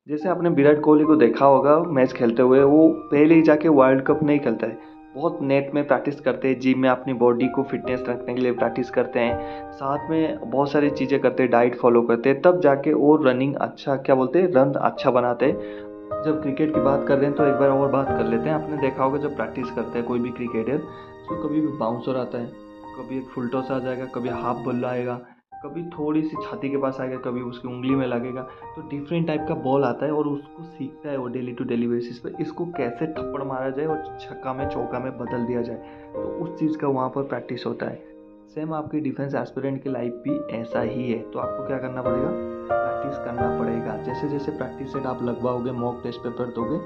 जैसे आपने विराट कोहली को देखा होगा मैच खेलते हुए, वो पहले ही जाके वर्ल्ड कप नहीं खेलता है। बहुत नेट में प्रैक्टिस करते हैं, जिम में अपनी बॉडी को फिटनेस रखने के लिए प्रैक्टिस करते हैं, साथ में बहुत सारी चीज़ें करते हैं, डाइट फॉलो करते हैं, तब जाके वो रनिंग अच्छा, क्या बोलते हैं, रन अच्छा बनाते हैं। जब क्रिकेट की बात कर रहे हैं तो एक बार और बात कर लेते हैं। आपने देखा होगा जब प्रैक्टिस करते हैं कोई भी क्रिकेटर, तो कभी भी बाउंसर आता है, कभी एक फुल टॉस आ जाएगा, कभी हाफ बल्ला आएगा, कभी थोड़ी सी छाती के पास आएगा, कभी उसकी उंगली में लगेगा। तो डिफरेंट टाइप का बॉल आता है और उसको सीखता है वो डेली टू डेली बेसिस पे, इसको कैसे थप्पड़ मारा जाए और छक्का में चौका में बदल दिया जाए। तो उस चीज़ का वहाँ पर प्रैक्टिस होता है। सेम आपकी डिफेंस एस्पिरेंट की लाइफ भी ऐसा ही है। तो आपको क्या करना पड़ेगा, प्रैक्टिस करना पड़ेगा। जैसे जैसे प्रैक्टिस सेट आप लगवाओगे, मॉक टेस्ट पेपर दोगे,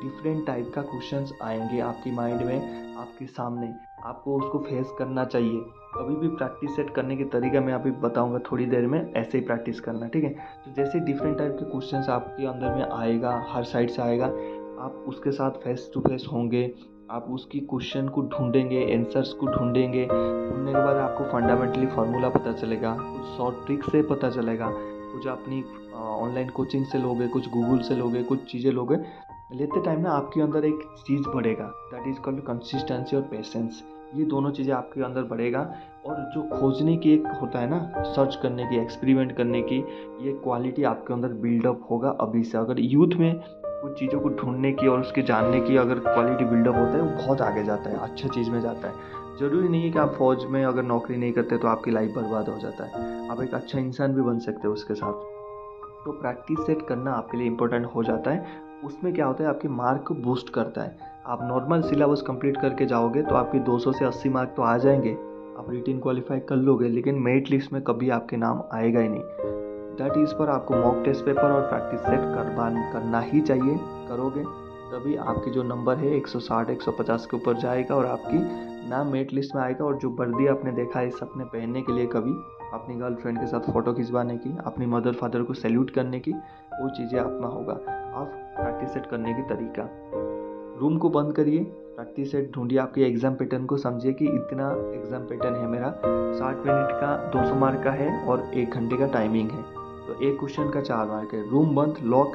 डिफरेंट टाइप का क्वेश्चंस आएंगे आपकी माइंड में, आपके सामने, आपको उसको फेस करना चाहिए। कभी भी प्रैक्टिस सेट करने के तरीका मैं अभी बताऊंगा थोड़ी देर में, ऐसे ही प्रैक्टिस करना, ठीक है। तो जैसे डिफरेंट टाइप के क्वेश्चंस आपके अंदर में आएगा, हर साइड से आएगा, आप उसके साथ फेस टू फेस होंगे, आप उसकी क्वेश्चन को ढूंढेंगे, आंसर्स को ढूंढेंगे। ढूंढने के बाद आपको फंडामेंटली फार्मूला पता चलेगा, कुछ शॉर्ट ट्रिक से पता चलेगा, कुछ अपनी ऑनलाइन कोचिंग से लोगे, कुछ गूगल से लोगे, कुछ चीज़ें लोगे। लेते टाइम ना आपके अंदर एक चीज़ बढ़ेगा, दैट इज़ कॉल्ड कंसिस्टेंसी और पेशेंस। ये दोनों चीज़ें आपके अंदर बढ़ेगा। और जो खोजने की एक होता है ना, सर्च करने की, एक्सपेरिमेंट करने की, ये क्वालिटी आपके अंदर बिल्डअप होगा अभी से। अगर यूथ में कुछ चीज़ों को ढूंढने की और उसके जानने की अगर क्वालिटी बिल्डअप होता है, वो बहुत आगे जाता है, अच्छा चीज़ में जाता है। ज़रूरी नहीं है कि आप फौज में अगर नौकरी नहीं करते तो आपकी लाइफ बर्बाद हो जाता है, आप एक अच्छा इंसान भी बन सकते हो उसके साथ। तो प्रैक्टिस सेट करना आपके लिए इम्पोर्टेंट हो जाता है। उसमें क्या होता है, आपके मार्क को बूस्ट करता है। आप नॉर्मल सिलेबस कंप्लीट करके जाओगे तो आपके 200 से 80 मार्क तो आ जाएंगे, आप रिटेन क्वालिफाई कर लोगे, लेकिन मेरिट लिस्ट में कभी आपके नाम आएगा ही नहीं। दैट इज़ पर आपको मॉक टेस्ट पेपर और प्रैक्टिस सेट करना ही चाहिए। करोगे तभी आपके जो नंबर है 160 150 के ऊपर जाएगा और आपकी नाम मेरिट लिस्ट में आएगा। और जो वर्दी आपने देखा है सपने पहनने के लिए, कभी अपनी गर्लफ्रेंड के साथ फ़ोटो खिंचवाने की, अपनी मदर फादर को सैल्यूट करने की, वो चीज़ें अपना होगा। आप प्रैक्टिस सेट करने की तरीका, रूम को बंद करिए, प्रैक्टिस सेट ढूंढिए, आपके एग्जाम पैटर्न को समझिए कि इतना एग्जाम पैटर्न है मेरा, 60 मिनट का 200 मार्क का है और 1 घंटे का टाइमिंग है। तो एक क्वेश्चन का 4 मार्क है। रूम बंद, लॉक,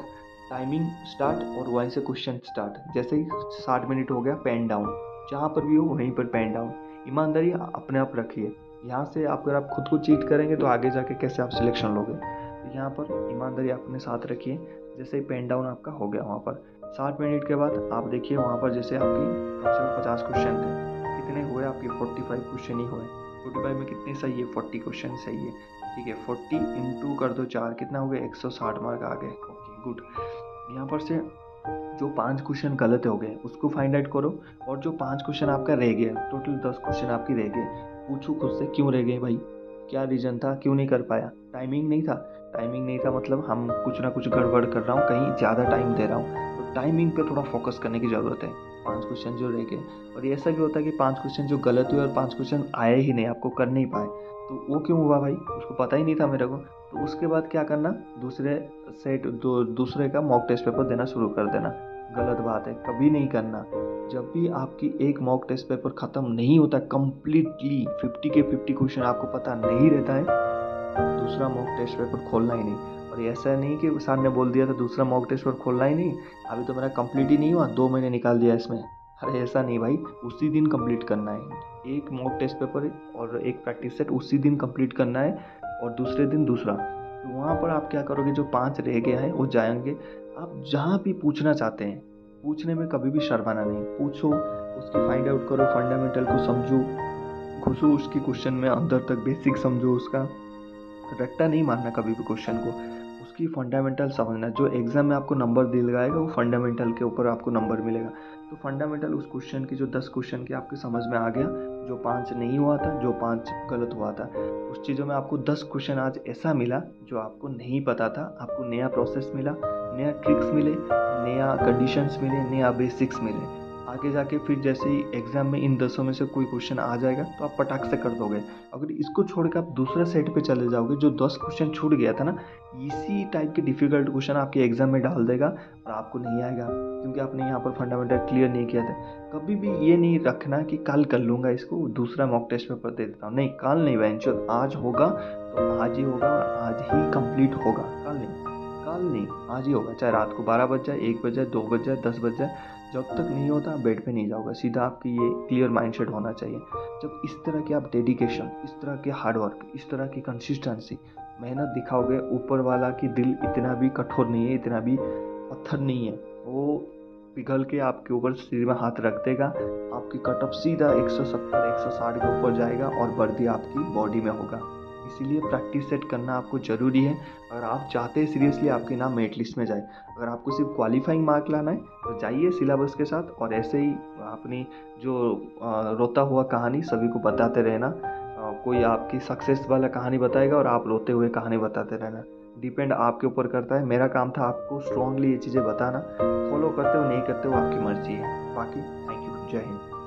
टाइमिंग स्टार्ट और वहीं से क्वेश्चन स्टार्ट। जैसे ही 60 मिनट हो गया, पेन डाउन, जहाँ पर भी हो वहीं पर पेन डाउन। ईमानदारी अपने आप रखिए। यहाँ से अगर आप खुद को चीट करेंगे तो आगे जाके कैसे आप सिलेक्शन लोगे। तो यहाँ पर ईमानदारी अपने साथ रखिए। जैसे ही पेन डाउन आपका हो गया, वहाँ पर 60 मिनट के बाद आप देखिए वहाँ पर जैसे आपकी कम से कम 50 क्वेश्चन थे, कितने हुए आपके, 45 क्वेश्चन ही हुए। 45 में कितने सही है, 40 क्वेश्चन सही है, ठीक है। 40 इंटू कर दो 4, कितना हो गया, 160 मार्क आ गए। Okay good. यहाँ पर से जो 5 क्वेश्चन गलत हो गए उसको फाइंड आउट करो, और जो 5 क्वेश्चन आपका रह गया, टोटल 10 क्वेश्चन आपकी रह गए, पूछो खुद से क्यों रह गए भाई, क्या रीज़न था, क्यों नहीं कर पाया। टाइमिंग नहीं था, टाइमिंग नहीं था मतलब हम कुछ ना कुछ गड़बड़ कर रहा हूँ, कहीं ज़्यादा टाइम दे रहा हूँ। तो टाइमिंग पे थोड़ा फोकस करने की ज़रूरत है। 5 क्वेश्चन जो रह गए, और ये ऐसा भी होता है कि 5 क्वेश्चन जो गलत हुए और 5 क्वेश्चन आए ही नहीं, आपको कर नहीं पाए, तो वो क्यों हुआ भाई, उसको पता ही नहीं था मेरे को। तो उसके बाद क्या करना, दूसरे का मॉक टेस्ट पेपर देना शुरू कर देना। गलत बात है, कभी नहीं करना। जब भी आपकी एक मॉक टेस्ट पेपर ख़त्म नहीं होता कंप्लीटली, 50 के 50 क्वेश्चन आपको पता नहीं रहता है, दूसरा मॉक टेस्ट पेपर खोलना ही नहीं। और ऐसा नहीं कि सर ने बोल दिया था दूसरा मॉक टेस्ट पेपर खोलना ही नहीं, अभी तो मेरा कंप्लीट ही नहीं हुआ, 2 महीने निकाल दिया इसमें। अरे ऐसा नहीं भाई, उसी दिन कंप्लीट करना है। एक मॉक टेस्ट पेपर और एक प्रैक्टिस सेट उसी दिन कंप्लीट करना है, और दूसरे दिन दूसरा। तो वहाँ पर आप क्या करोगे, जो 5 रह गया है वो जाएंगे। आप जहाँ भी पूछना चाहते हैं, पूछने में कभी भी शर्माना नहीं, पूछो, उसकी फाइंड आउट करो, फंडामेंटल को समझो, घुसो उसकी क्वेश्चन में अंदर तक, बेसिक समझो उसका, रट्टा नहीं मारना कभी भी क्वेश्चन को, उसकी फंडामेंटल समझना। जो एग्जाम में आपको नंबर दिलवाएगा वो फंडामेंटल के ऊपर आपको नंबर मिलेगा। तो फंडामेंटल उस क्वेश्चन की, जो 10 क्वेश्चन की आपके समझ में आ गया, जो 5 नहीं हुआ था, जो 5 गलत हुआ था, उस चीज़ों में आपको 10 क्वेश्चन आज ऐसा मिला जो आपको नहीं पता था, आपको नया प्रोसेस मिला, नया ट्रिक्स मिले, नया कंडीशंस मिले, नया बेसिक्स मिले। आगे जाके फिर जैसे ही एग्जाम में इन 10 में से कोई क्वेश्चन आ जाएगा तो आप पटाख से कर दोगे। अगर इसको छोड़ के आप दूसरे सेट पे चले जाओगे, जो 10 क्वेश्चन छूट गया था ना, इसी टाइप के डिफिकल्ट क्वेश्चन आपके एग्जाम में डाल देगा और आपको नहीं आएगा, क्योंकि आपने यहाँ पर फंडामेंटल क्लियर नहीं किया था। कभी भी ये नहीं रखना कि कल कर लूँगा इसको, दूसरा मॉक टेस्ट पेपर दे देता हूँ, नहीं, कल नहीं, वेंचर आज होगा तो आज ही होगा, आज ही कंप्लीट होगा, कल नहीं। कल नहीं, आज ही होगा, चाहे रात को 12 बज जाए, 1 बज जाए, 2 बज जाए, 10 बज जाए, जब तक नहीं होता आप बेड पे नहीं जाओगे। सीधा आपकी ये क्लियर माइंडसेट होना चाहिए। जब इस तरह के आप डेडिकेशन, इस तरह के हार्डवर्क, इस तरह की कंसिस्टेंसी, मेहनत दिखाओगे, ऊपर वाला की दिल इतना भी कठोर नहीं है, इतना भी पत्थर नहीं है, वो पिघल के आपके ऊपर सिर में हाथ रख देगा। आपकी कटऑफ सीधा 170 160 के ऊपर जाएगा और वर्दी आपकी बॉडी में होगा। इसीलिए प्रैक्टिस सेट करना आपको ज़रूरी है। अगर आप चाहते हैं सीरियसली आपके नाम मेरिट लिस्ट में जाए, अगर आपको सिर्फ क्वालिफाइंग मार्क लाना है तो जाइए सिलेबस के साथ, और ऐसे ही अपनी जो रोता हुआ कहानी सभी को बताते रहना। कोई आपकी सक्सेस वाला कहानी बताएगा और आप रोते हुए कहानी बताते रहना। डिपेंड आपके ऊपर करता है। मेरा काम था आपको स्ट्रांगली ये चीज़ें बताना। फॉलो करते हो नहीं करते हो आपकी मर्जी है। बाकी थैंक यू, जय हिंद।